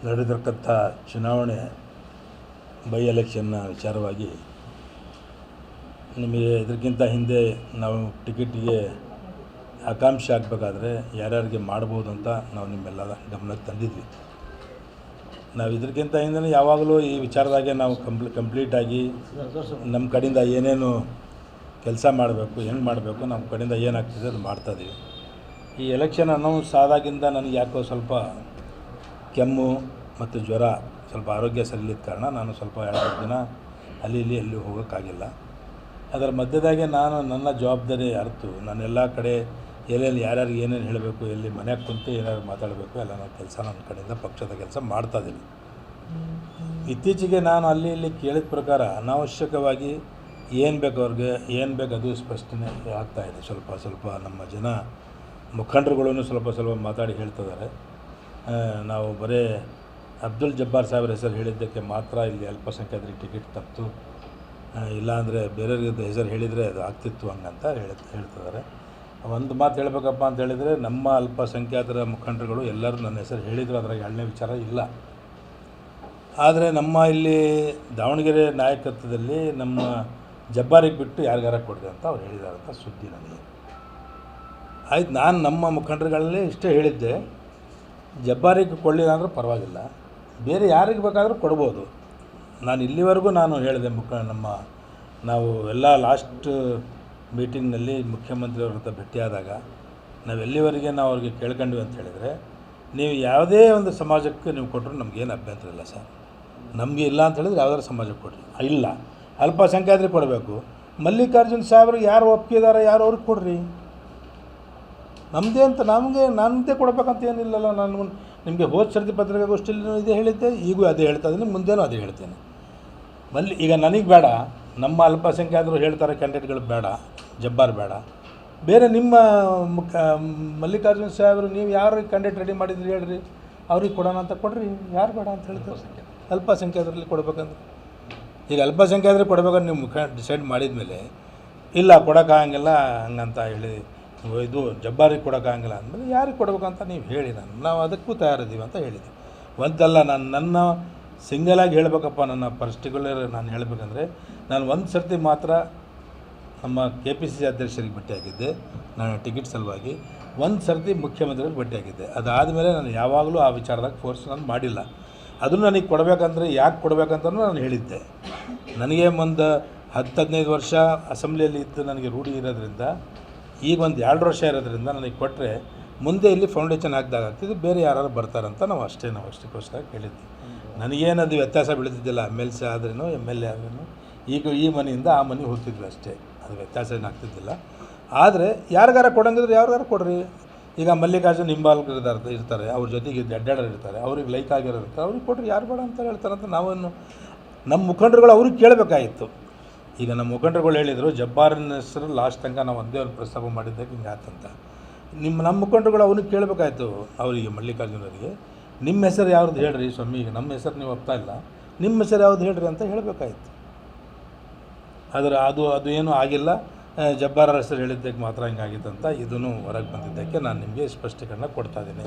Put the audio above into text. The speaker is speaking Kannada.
ನಡೆದಿರತಕ್ಕಂಥ ಚುನಾವಣೆ ಬೈ ಎಲೆಕ್ಷನ್ನ ವಿಚಾರವಾಗಿ ನಿಮಗೆ ಇದಕ್ಕಿಂತ ಹಿಂದೆ ನಾವು ಟಿಕೆಟಿಗೆ ಆಕಾಂಕ್ಷಿ ಆಗಬೇಕಾದ್ರೆ ಯಾರ್ಯಾರಿಗೆ ಮಾಡ್ಬೋದು ಅಂತ ನಾವು ನಿಮ್ಮೆಲ್ಲ ಗಮನಕ್ಕೆ ತಂದಿದ್ವಿ. ನಾವು ಇದಕ್ಕಿಂತ ಹಿಂದೆ ಯಾವಾಗಲೂ ಈ ವಿಚಾರದಾಗೆ ನಾವು ಕಂಪ್ಲೀಟಾಗಿ ನಮ್ಮ ಕಡೆಯಿಂದ ಏನೇನು ಕೆಲಸ ಮಾಡಬೇಕು, ಹೆಂಗೆ ಮಾಡಬೇಕು, ನಮ್ಮ ಕಡೆಯಿಂದ ಏನಾಗ್ತಿದೆ ಅದು ಮಾಡ್ತಾಯಿದ್ದೀವಿ. ಈ ಎಲೆಕ್ಷನ್ ಅನೌನ್ಸ್ ಆದಾಗಿಂದ ನನಗೆ ಯಾಕೋ ಸ್ವಲ್ಪ ಕೆಮ್ಮು ಮತ್ತು ಜ್ವರ, ಸ್ವಲ್ಪ ಆರೋಗ್ಯ ಸರಿಯಿಲ್ಲದ ಕಾರಣ ನಾನು ಸ್ವಲ್ಪ 2 ದಿನ ಅಲ್ಲಿ ಹೋಗೋಕ್ಕಾಗಿಲ್ಲ. ಅದರ ಮಧ್ಯದಾಗೆ ನಾನು ನನ್ನ ಜವಾಬ್ದಾರಿ ಅರಿತು ನಾನೆಲ್ಲ ಕಡೆ ಎಲ್ಲೆಲ್ಲಿ ಯಾರ್ಯಾರು ಏನೇನು ಹೇಳಬೇಕು, ಎಲ್ಲಿ ಮನೆಯಾಗ ಕುಂತು ಏನಾದ್ರು ಮಾತಾಡಬೇಕು ಎಲ್ಲ ನನ್ನ ಕೆಲಸ ನನ್ನ ಕಡೆಯಿಂದ ಪಕ್ಷದ ಕೆಲಸ ಮಾಡ್ತಾಯಿದ್ದೀನಿ. ಇತ್ತೀಚೆಗೆ ನಾನು ಅಲ್ಲಿ ಕೇಳಿದ ಪ್ರಕಾರ ಅನಾವಶ್ಯಕವಾಗಿ ಏನು ಬೇಕು ಅವ್ರಿಗೆ ಏನು ಬೇಕು ಅದು ಸ್ಪಷ್ಟನೆ ಆಗ್ತಾಯಿದೆ. ಸ್ವಲ್ಪ ನಮ್ಮ ಜನ ಮುಖಂಡರುಗಳೂ ಸ್ವಲ್ಪ ಮಾತಾಡಿ ಹೇಳ್ತಿದ್ದಾರೆ. ನಾವು ಬರೀ ಅಬ್ದುಲ್ ಜಬ್ಬಾರ್ ಸಾಹೇಬ್ರ ಹೆಸರು ಹೇಳಿದ್ದಕ್ಕೆ ಮಾತ್ರ ಇಲ್ಲಿ ಅಲ್ಪಸಂಖ್ಯಾತರಿಗೆ ಟಿಕೆಟ್ ತಪ್ಪಿತು, ಇಲ್ಲಾಂದರೆ ಬೇರೆಯವ್ರಿಗೆ ಹೆಸರು ಹೇಳಿದರೆ ಅದು ಆಗ್ತಿತ್ತು ಹಂಗಂತ ಹೇಳ್ತಿದ್ದಾರೆ. ಒಂದು ಮಾತು ಹೇಳಬೇಕಪ್ಪ ಅಂತ ಹೇಳಿದರೆ, ನಮ್ಮ ಅಲ್ಪಸಂಖ್ಯಾತರ ಮುಖಂಡರುಗಳು ಎಲ್ಲರೂ ನನ್ನ ಹೆಸರು ಹೇಳಿದರು, ಅದ್ರಾಗ 2ನೇ ವಿಚಾರ ಇಲ್ಲ. ಆದರೆ ನಮ್ಮ ಇಲ್ಲಿ ದಾವಣಗೆರೆ ನಾಯಕತ್ವದಲ್ಲಿ ನಮ್ಮ ಜಬ್ಬಾರಿಗೆ ಬಿಟ್ಟು ಯಾರಿಗಾರ ಕೊಡಿದೆ ಅಂತ ಅವ್ರು ಹೇಳಿದ್ದಾರೆ ಅಂತ ಸುದ್ದಿ ನನಗೆ ಆಯ್ತು. ನಾನು ನಮ್ಮ ಮುಖಂಡರುಗಳಲ್ಲಿ ಇಷ್ಟೇ ಹೇಳಿದ್ದೆ, ಜಬ್ಬಾರಿಗೆ ಕೊಡಲಿಲ್ಲ ಅಂದರೂ ಪರವಾಗಿಲ್ಲ, ಬೇರೆ ಯಾರಿಗೆ ಬೇಕಾದರೂ ಕೊಡ್ಬೋದು. ನಾನು ಇಲ್ಲಿವರೆಗೂ ನಾನು ಹೇಳಿದೆ ನಾವು ಎಲ್ಲ ಲಾಸ್ಟ್ ಮೀಟಿಂಗ್ನಲ್ಲಿ ಮುಖ್ಯಮಂತ್ರಿಯವ್ರ ಹತ್ರ ಭೇಟಿಯಾದಾಗ ನಾವು ಎಲ್ಲಿವರೆಗೆ ನಾವು ಅವ್ರಿಗೆ ಕೇಳ್ಕೊಂಡ್ವಿ ಅಂತ ಹೇಳಿದರೆ, ನೀವು ಯಾವುದೇ ಒಂದು ಸಮಾಜಕ್ಕೆ ನೀವು ಕೊಟ್ಟರು ನಮಗೇನು ಅಭ್ಯಂತರ ಇಲ್ಲ ಸರ್, ನಮಗೆ ಇಲ್ಲ ಅಂತ ಹೇಳಿದ್ರೆ ಯಾವುದಾದ್ರು ಸಮಾಜಕ್ಕೆ ಕೊಡ್ರಿ, ಇಲ್ಲ ಅಲ್ಪಸಂಖ್ಯಾತರಿಗೆ ಕೊಡಬೇಕು. ಮಲ್ಲಿಕಾರ್ಜುನ್ ಸಾಹೇಬ್ರಿಗೆ ಯಾರು ಒಪ್ಪಿದ್ದಾರೆ ಯಾರು ಅವ್ರಿಗೆ ಕೊಡ್ರಿ, ನಮ್ಮದೇ ಅಂತ ನಮ್ಮದೇ ಕೊಡಬೇಕಂತ ಏನಿಲ್ಲಲ್ಲ. ನಾನು ನಿಮಗೆ ಹೋದ ಸರ್ತಿ ಪತ್ರಿಕಾಗೋಷ್ಠಿಯಲ್ಲಿ ಇದೇ ಹೇಳಿದ್ದೆ, ಈಗೂ ಅದೇ ಹೇಳ್ತಾ ಇದ್ದೀನಿ, ಮುಂದೆನೂ ಅದೇ ಹೇಳ್ತೇನೆ. ಈಗ ನನಗೆ ಬೇಡ, ನಮ್ಮ ಅಲ್ಪಸಂಖ್ಯಾತರು ಹೇಳ್ತಾರೆ ಕ್ಯಾಂಡಿಡೇಟ್ಗಳು ಬೇಡ, ಜಬ್ಬಾರ್ ಬೇಡ, ಬೇರೆ ನಿಮ್ಮ ಮಲ್ಲಿಕಾರ್ಜುನ್ ಸಾಹೇಬರು ನೀವು ಯಾರು ಕ್ಯಾಂಡಿಡೇಟ್ ರೆಡಿ ಮಾಡಿದ್ರಿ ಹೇಳ್ರಿ, ಅವ್ರಿಗೆ ಕೊಡೋಣ ಅಂತ ಕೊಡ್ರಿ, ಯಾರು ಬೇಡ ಅಂತ ಹೇಳ್ತಾರೆ. ಅಲ್ಪಸಂಖ್ಯಾತರಲ್ಲಿ ಕೊಡ್ಬೇಕಂದ್ರೆ ಈಗ ಅಲ್ಪಸಂಖ್ಯಾತರಿಗೆ ಕೊಡ್ಬೇಕಂದ್ರೆ ನೀವು ಡಿಸೈಡ್ ಮಾಡಿದ ಮೇಲೆ ಇಲ್ಲ ಕೊಡೋಕ್ಕಾಗಂಗಿಲ್ಲ ಹಂಗಂತ ಹೇಳಿ, ಇದು ಜಬ್ಬಾರಿಗೆ ಕೊಡೋಕ್ಕಾಗಂಗಿಲ್ಲ ಅಂದಮೇಲೆ ಯಾರಿಗೆ ಕೊಡ್ಬೇಕಂತ ನೀವು ಹೇಳಿ, ನಾವು ಅದಕ್ಕೂ ತಯಾರಿದ್ದೀವಿ ಅಂತ ಹೇಳಿದ್ದೆ. ಒಂದಲ್ಲ, ನನ್ನ ಸಿಂಗಲಾಗಿ ಹೇಳಬೇಕಪ್ಪ, ನನ್ನ ಪರ್ಟಿಕ್ಯುಲರ್ ನಾನು ಹೇಳಬೇಕಂದ್ರೆ ನಾನು ಒಂದು ಸರ್ತಿ ಮಾತ್ರ ನಮ್ಮ KPCC ಅಧ್ಯಕ್ಷರಿಗೆ ಭೇಟಿಯಾಗಿದ್ದೆ ನಾನು ಟಿಕೆಟ್ ಸಲುವಾಗಿ, ಒಂದು ಸರ್ತಿ ಮುಖ್ಯಮಂತ್ರಿಗಳಿಗೆ ಭೇಟಿಯಾಗಿದ್ದೆ. ಅದಾದಮೇಲೆ ನಾನು ಯಾವಾಗಲೂ ಆ ವಿಚಾರದಾಗ ಫೋರ್ಸ್ ನಾನು ಮಾಡಿಲ್ಲ. ಅದನ್ನು ನನಗೆ ಕೊಡಬೇಕಂದ್ರೆ ಯಾಕೆ ಕೊಡಬೇಕಂತಲೂ ನಾನು ಹೇಳಿದ್ದೆ. ನನಗೆ ಒಂದು 10-15 ವರ್ಷ ಅಸೆಂಬ್ಲಿಯಲ್ಲಿ ಇದ್ದು ನನಗೆ ರೂಢಿ ಇರೋದ್ರಿಂದ, ಈಗ ಒಂದು 2 ವರ್ಷ ಇರೋದ್ರಿಂದ ನನಗೆ ಕೊಟ್ಟರೆ ಮುಂದೆ ಇಲ್ಲಿ ಫೌಂಡೇಶನ್ ಹಾಕಿದಾಗ್ತಿದ್ದು ಬೇರೆ ಯಾರು ಬರ್ತಾರಂತ ನಾವು ಅಷ್ಟಕ್ಕೋಸ್ಕರ ಕೇಳಿದ್ವಿ. ನನಗೇನದು ವ್ಯತ್ಯಾಸ ಬೀಳ್ತಿದ್ದಿಲ್ಲ, MLC ಆದ್ರೂ MLA ಆದ್ರೂ. ಈಗ ಈ ಮನೆಯಿಂದ ಆ ಮನೆಗೆ ಹೋಗ್ತಿದ್ವಿ ಅಷ್ಟೇ, ಅದು ವ್ಯತ್ಯಾಸ ಏನಾಗ್ತಿದ್ದಿಲ್ಲ. ಆದರೆ ಯಾರಿಗಾರ ಕೊಡಂಗಿದ್ರೆ ಯಾರಿಗಾರ ಕೊಡ್ರಿ. ಈಗ ಮಲ್ಲಿಕಾರ್ಜುನ್ ಹಿಂಬಾಲಕರು ಇರ್ತಾರೆ, ಅವ್ರ ಜೊತೆಗೆ ಅಡ್ಡಾಡೋರು ಇರ್ತಾರೆ, ಅವ್ರಿಗೆ ಲೈಕ್ ಆಗಿರೋರು ಇರ್ತಾರೆ, ಅವ್ರಿಗೆ ಕೊಡ್ರಿ, ಯಾರು ಬೇಡ ಅಂತ ಹೇಳ್ತಾರಂತ ನಾವನ್ನು ನಮ್ಮ ಮುಖಂಡರುಗಳು ಅವ್ರಿಗೆ ಕೇಳಬೇಕಾಗಿತ್ತು. ಈಗ ನಮ್ಮ ಮುಖಂಡರುಗಳು ಹೇಳಿದರು, ಜಬ್ಬಾರನ ಹೆಸರು ಲಾಸ್ಟ್ ತನಕ ನಾವು ಒಂದೇ ಒಂದು ಪ್ರಸ್ತಾಪ ಮಾಡಿದ್ದಕ್ಕೆ ಹಿಂಗೆ ಆತಂತ. ನಮ್ಮ ಮುಖಂಡರುಗಳು ಅವ್ರಿಗೆ ಕೇಳಬೇಕಾಯ್ತು, ಅವರಿಗೆ ಮಲ್ಲಿಕಾರ್ಜುನವರಿಗೆ, ನಿಮ್ಮ ಹೆಸರು ಯಾವ್ದು ಹೇಳ್ರಿ ಸ್ವಾಮಿ, ಈಗ ನಮ್ಮ ಹೆಸರು ನೀವು ಒಪ್ತಾ ಇಲ್ಲ, ನಿಮ್ಮ ಹೆಸರು ಯಾವ್ದು ಹೇಳ್ರಿ ಅಂತ ಹೇಳಬೇಕಾಯ್ತು. ಆದರೆ ಅದು ಏನೂ ಆಗಿಲ್ಲ. ಜಬ್ಬಾರರ ಹೆಸರು ಹೇಳಿದ್ದಕ್ಕೆ ಮಾತ್ರ ಹಿಂಗಾಗಿತ್ತಂತ ಇದನ್ನು ಹೊರಗೆ ಬಂದಿದ್ದಕ್ಕೆ ನಾನು ನಿಮಗೆ ಸ್ಪಷ್ಟೀಕರಣ ಕೊಡ್ತಾಯಿದ್ದೀನಿ.